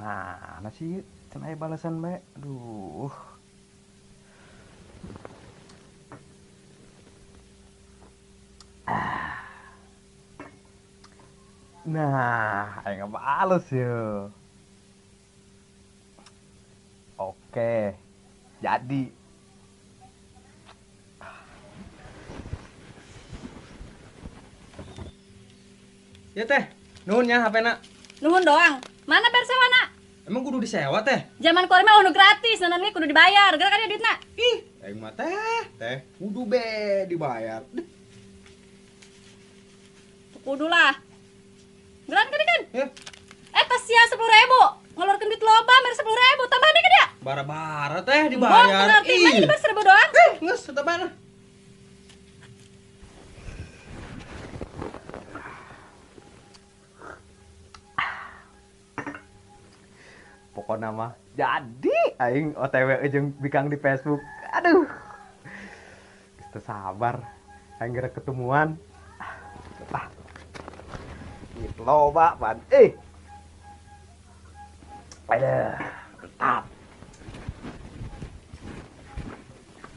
Mana sih cenah balasan me? Aduh. Nah, ayo ngebales ya. Oke, jadi. Ya teh, nuhun ya HP nak. Nuhun doang. Mana persewa nak? Emang kudu disewa teh? Zaman kori mah udah gratis, nonton ini kudu dibayar. Gara kan ya duit nak? Ih, aing mah teh kudu be dibayar. Kudu lah. Geran kan kan? Ya, Tas ya 10.000. Ngeluarkan duit loba, mer 10.000. Tambah deh kan ya? bara-bara teh Bong, dibayar. berarti mana dibayar 1.000 doang? Nges, tetep mana? Pokoknya mah jadi aing OTW jeung bikang di Facebook. Aduh. Kita sabar. Aing geura ketemuan. Ah. Gitu loba pan. Aduh. Mantap.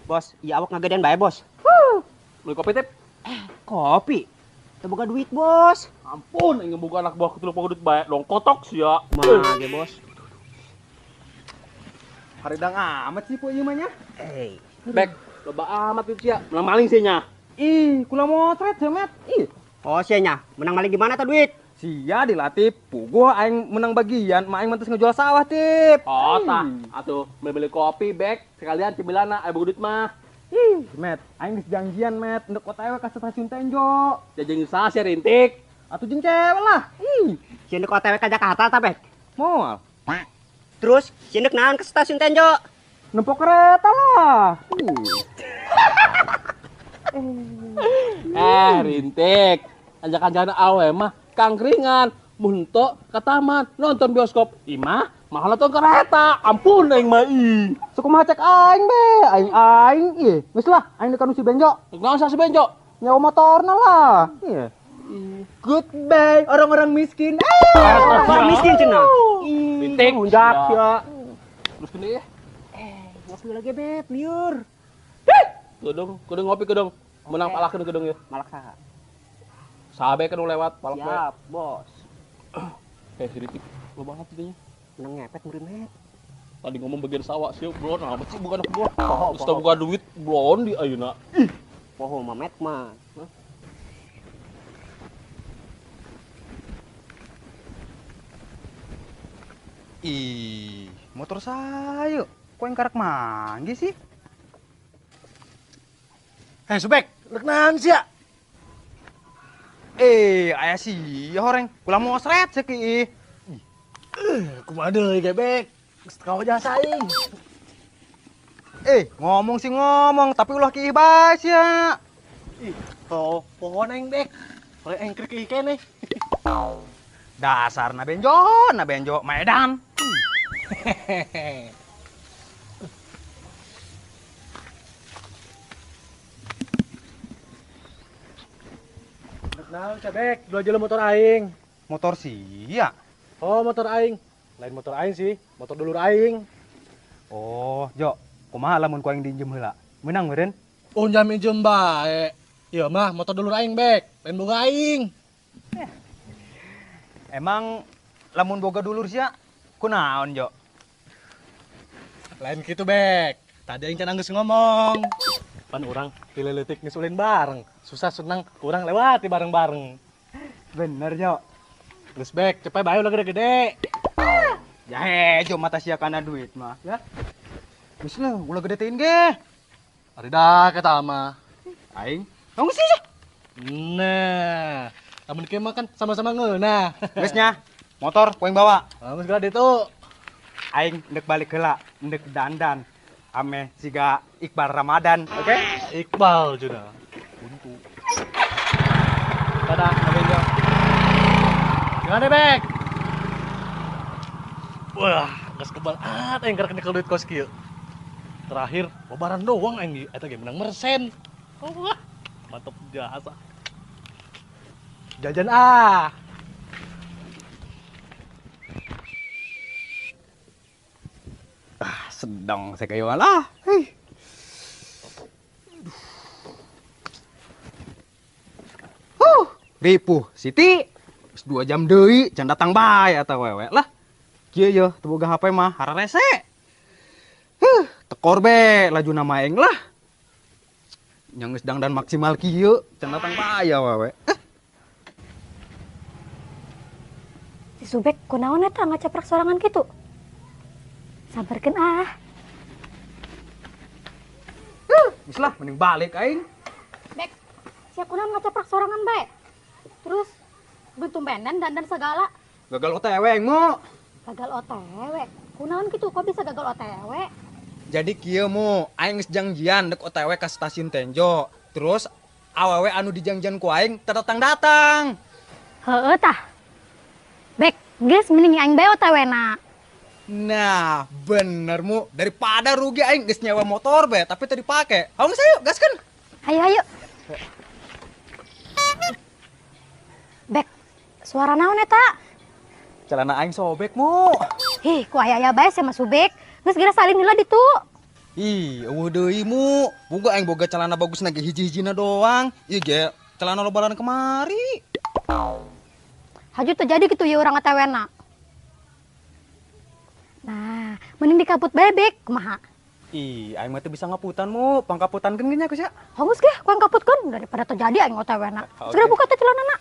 Bos, iya awak ngagedean bae, Bos. Beli kopi tip. Kopi. Teu boga duit, Bos. Ampun, ingin buka anak buah ketelu duit baik dong kotok sih ya. Mage, Bos. Haridang amat sih po ieu mah nya. Bek, loba amat tuh cia. Menang maling sih nya. Ih, kula motret Jamet. Ih, Oh, sia-nya. Menang maling gimana tuh duit? sia dilatih puguh aing menang bagian, mah aing mantes ngejual sawah, Tip. Oh, tah. Atuh, beli kopi, bek. Sekalian cemilana, ayo duit mah. Ih, Met, aing geus janjian, Met, ndek OTW ka stasiun Tenjo. Jajang usaha sih rintik. Atuh jeung cewek lah. Ih, Sindek OTW ka Jakarta ta, Bek? moal. Terus, sindek naon ke stasiun Tenjo? Nempok kereta lah. Rintik. Ajak-ajakan awe mah kangkringan, munto ke taman, nonton bioskop. Imah, mahal nonton kereta. Ampun aing mah ih. Sukumaha cek aing be, aing ieu. Geus lah, aing dekan si Benjo. Naon sah si Benjo? Nyawa motorna lah. Iya. Goodbye orang-orang miskin. Orang miskin cenah. Rintik. Unjak ya. Terus gini ya. Ngopi lagi, Bet, liur. Kudung ngopi kudung. Menang palakeun kudung ya. Malak saha? Sabe kan lewat palak we. Siap, Bos. Si Rintik. Lo banget jadinya. Menang ngepet murid, Met. Tadi ngomong bagian sawah sih, bro. Nah, apa sih bukan aku, bro. Terus buka duit, bro, di ayeuna. Poho mah, Met mah. Ih, motor saya. Kok yang karak manggi sih? Subek, lek naon sih ya? Aya sih horeng. Kula mau sret seki. Kumaha deui gebek? Geus kau jasa aing. Ngomong sih ngomong, tapi ulah kieu bae ya. Oh, pohon aing bek. Oleh aing keur kene. Dasarna benjo, Medan. Lek naon cabek? Dua jalan motor aing. Motor sih ya. Oh, motor aing. Lain motor aing sih, motor dulur aing. Oh, Jo, kumaha lamun ku aing dinjem heula? Meunang meureun? Oh, jam minjem bae. Iya mah, motor dulur aing bek. Lain boga aing. Emang lamun boga dulur sia kunaon, Jo? Lain gitu bek. Tadi aing can geus ngomong. Pan urang dileletik ngesulin bareng. Susah senang kurang lewati bareng-bareng. Bener, Jo. Terus bek, cepet bae ulah gede-gede. Jahe, Jo mata sia kana duit mah, ya. Geus lah, ulah gede teuing ge. Ari dah kata mah. Aing, tong sih. Nah, lamun kieu mah kan sama-sama ngeunah. Geus nya, motor ku aing bawa. Bagus gede tuh. Aing ndek balik heula, ndek dandan. Ame siga Iqbal Ramadan, oke? Iqbal juga. Buntu. Dadah, Benjo. Gimana, Bek? Wah, geus kebal yang karek nyekel duit kos kieu. Terakhir, babaran doang aing eta ge menang mersen. Wah, mantap jasa. Jajan ah. sedang saya kayak lah. Hei. Ripuh, Siti. 2 jam deui can datang bae atau wewe lah. Kieu yo teu boga HP mah hara rese. Tekor be laju nama aing lah. Yang geus dangdan maksimal kieu can datang bae wewe. Si Subek kunaon eta ngacaprak sorangan kitu? Sabarkeun ah. Geus lah mending balik aing. Bek, sia kunaon ngacaprak sorangan bae? Terus bentumbenan dandan segala. Gagal OTW aing mu. Gagal OTW. Kunaon kitu kok bisa gagal OTW? Jadi kieu mu aing geus janjian dek OTW ka stasiun Tenjo. Terus awewe anu dijanjian ku aing teu datang-datang. Heueuh tah. Bek, geus mending aing bae OTW-na. Nah, bener mu. Daripada rugi aing geus nyewa motor be tapi teu dipake. Haung sayo gaskeun. Ayo ayo. Bek, suara naon eta? Celana aing sobek mu. Hih, ku aya-aya bae sama Subek. Geus geura salin heula ditu. Ih, eueuh deui mu. Boga aing boga celana bagus ge hiji-hijina doang. Ieu ge celana lebaran kemari. Haju terjadi gitu ya orang OTW-na. Nah, mending dikaput bebek, kumaha? Ih, aing mah teu bisa ngaputan mu. Pangkaputankeun ge nya geus ya. Haus ge, ku yang kaputkeun daripada terjadi aing OTW-na. Oke. Segera buka teh celanana.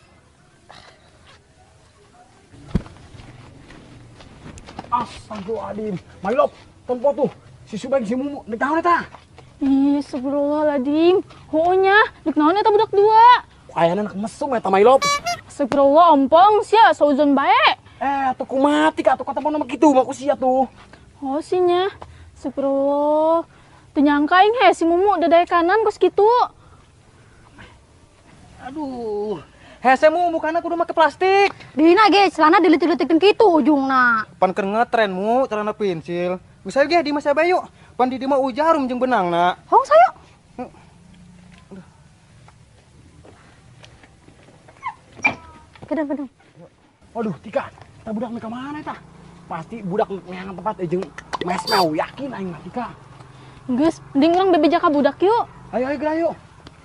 Astagfirullahaladzim. Mailop, tempo tuh. Si Subek si Mumu, dek naon eta? Ih, astagfirullahaladzim. Hoonya, dek naon eta budak dua. Ayana anak mesum eta Mailop. Astagfirullah, ompong sia sauzon bae. Atuh kumati ka atuh kata nama kitu mah ku sia tuh. Oh sinya. Astagfirullah. Teu nyangka aing he si Mumu dadaya kanan kos kitu. Aduh. Hese mu mukana kudu make plastik. Dina ge celana dilitik-litikin kitu ujungna. Pan keur ngetren mu celana pensil. Bisa ge di masa bayu. Pan di mah ujarum jeung benangna. Hong sayo. Kedang. Waduh, Tika. Eta budak mereka mana eta? Pasti budak neangan tempat jeung mesmeu yakin aing mah Tika. Geus, mending urang bebeja ka budak yuk. Ayo geura ayo.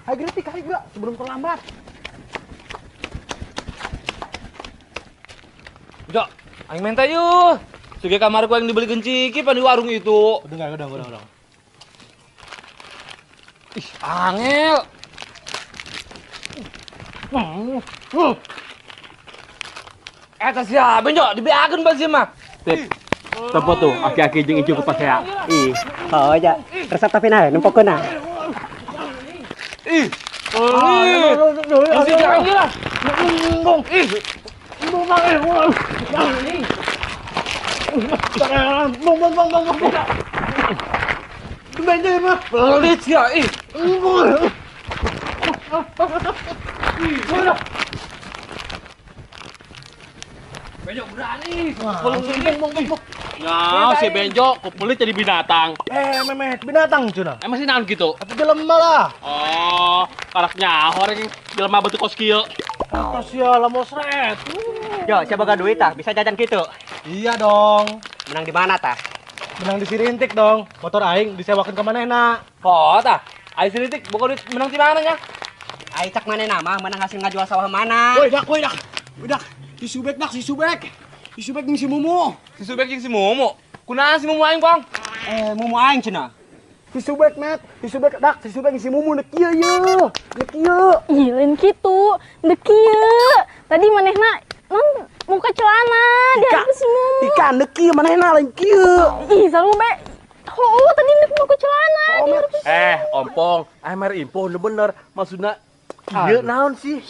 Ayo geura Tika, ayo geura sebelum terlambat. Jok, aing minta yuk. Suge kamar ku yang dibeli ciki pan di warung itu. Udah. Ih, angel. Eta siapa Jok? Dibeakeun ba sih mah? Tip. Tempo tuh, aki-aki jeung ijo kepas saya. Ih, oh aja. Resep tapi nah, nempokeun nah. Ih. Isi anjir lah. Ngong. Ih. Pelit ya, ih. Benjok berani. Ya, si Benjok kupelit jadi binatang. Memet binatang cenah. Emang sih naon gitu? Atuh jelema lah. Oh, karaknya orang jelema bentuk kos kieu. Atas ya lamos red. Yo, siapa gak duit tah? Bisa jajan gitu. Iya dong. Menang di mana tah? Menang di Sirintik dong. Motor aing disewakeun ka manehna. Oh, tah. Ai selitik bukan menang di mana nya? Ai cak manehna mah menang hasil ngajual sawah mana? Woi, dak. Si Subek dak, si Subek. Si Subek jeung si Mumu. Si Subek jeung si Mumu. Kunaon si Mumu aing, Bang? Mumu aing cenah. Si Subek met, si Subek dak, si Subek jeung si Mumu nek kieu ye. Nek kieu. Ih, lain kitu. Dek kieu. Tadi manehna non muka celana dia si Mumu. Tika nek kieu manehna lain kieu. Ih, salu be. Oh, tadi nek muka celana dia. Ompong, amer info bener. Maksudna kieu naon sih?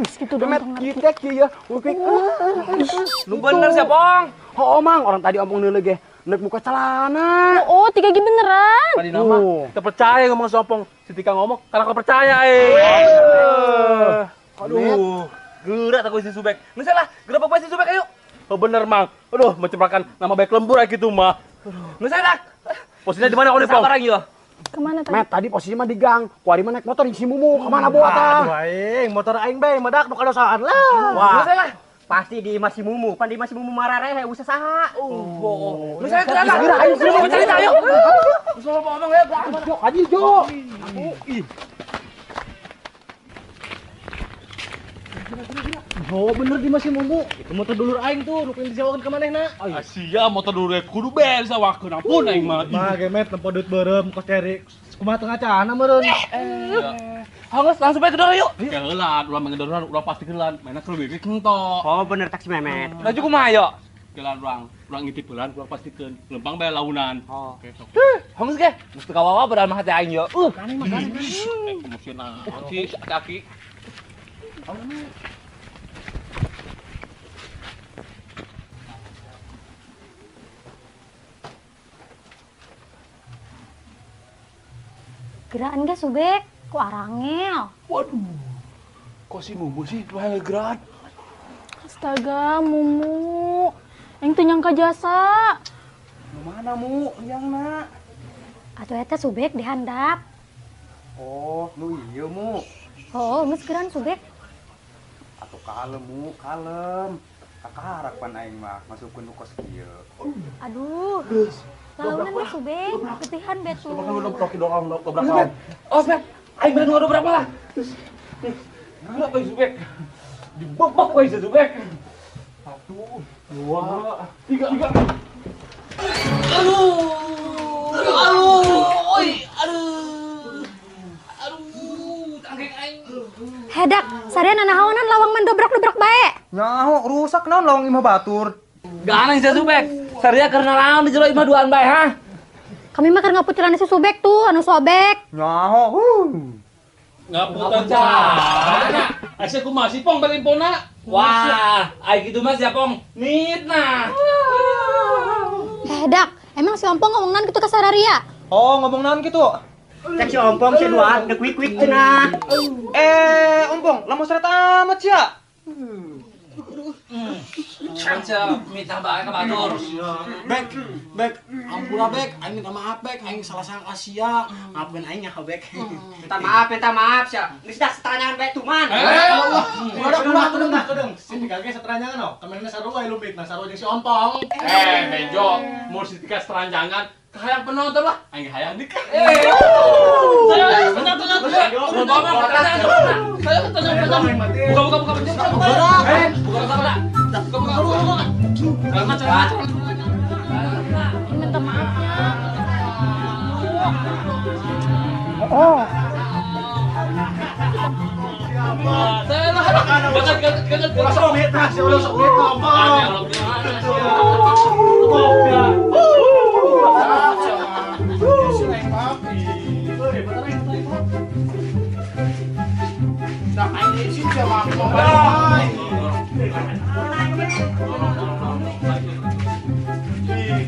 Gitu dong. Met kieu teh kieu ye. Upik. Nu bener sih, Pong. Oh, Mang, orang tadi ompong deuleu ge. Nek muka celana. Oh, 3G beneran. Tadi nama terpercaya ngomong sompong. Si Tika ngomong karena kau percaya Aduh, gerak aku si Subek. Nu salah, gerak apa si Subek ayo. Oh bener, Mang. Aduh, mencemarkan nama baik lembur kayak gitu mah. Nu salah. Posisinya di mana kau nih, Pong? Sabar aja. Kemana tadi? Met, tadi posisi mah di gang. Ku ari mah naik motor jeung si Mumu. Kemana bawa tah? Aing motor aing bae medak nu kadosaan lah. Wah. Nu salah. Pasti di masih mumu, pan di masih mumu marah rehe usah saha. Misalnya kenapa? Ayo, cerita ayo. Misalnya ngomong ya, Haji Jo. Oh bener di masih mumu. Itu motor dulur aing tuh, nu pengen disewakeun ka manehna. Asia motor dulu kudu bel sawakeun ampun aing mah. Mah gemet tempo duit beureum kos ceri. Kumaha tengah cana meureun. Hangos langsung bae ke dora yuk. Ya heula, ulah mengedoran, ulah pasti kelan. Mainna keur bibik henteu. Oh bener taksi Memet. Laju kumaha yo? Kelan urang ngitip heula, ulah pastikeun. Lempang bae launan. Oh. Oke, sok. Hanggus ge, mesti kawawa beran mah hati aing yo. Kani. Emosional. Kaki. Geraan ge Subek, ku arangel. Waduh. Kok si Mumu sih lu yang ngegeran? Astaga, Mumu. Yang teu nyangka jasa. Mana mu yang na? Atuh eta Subek dihandap. Oh, nu ieu mu. Oh, geus geraan Subek. Atuh kalem mu, kalem. Kakaharak pan aing mah masukkeun nu kos kieu. Aduh. Launan mah Subek, ketihan betul. Dobrak. Oh, Beb. Aing bener ngodobrak malah. Kenapa Zubek? Dibebek we Zubek. 1, 2, 3. Hedak, sarean nahaonan lawang mendobrak-dobrak bae. Nyaho rusak naon lawang imah batur. Gak aneh sih Subek. Saria karena lawan di jero imah duaan bae ha. Kami mah keur ngaputiran si Subek tuh, anu sobek. Nyaho. Ngapunten cara. Asa kumaha si Pong berimpona? Wah, ai kitu mah sia Pong. Mitna. Hedak, emang si Ompong ngomongan gitu ke Sararia? Oh, ngomong naon gitu? Cek si ompong si duaan dek wik cenah. Ompong, lamun seret amat sia. Sia mitna bae ka batur. Bek, ampura Bek, aing minta maaf Bek, aing salah sangka sia. Maafkeun aing ya Bek. Minta maaf sia. Geus dah setanyangan bae tuman. Kedeng. Sini kage seteranjangan oh. Temenna sarua lumpik, nah sarua jeung si ompong. Bejo, mau si tiga seranjangan. Kahayang penonton lah, aing hayang nikah. Saya tanya. Buka Minta maafnya.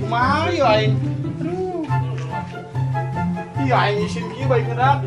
Kumaha ya aing? Aduh. Iya aing isin kieu bae gerak.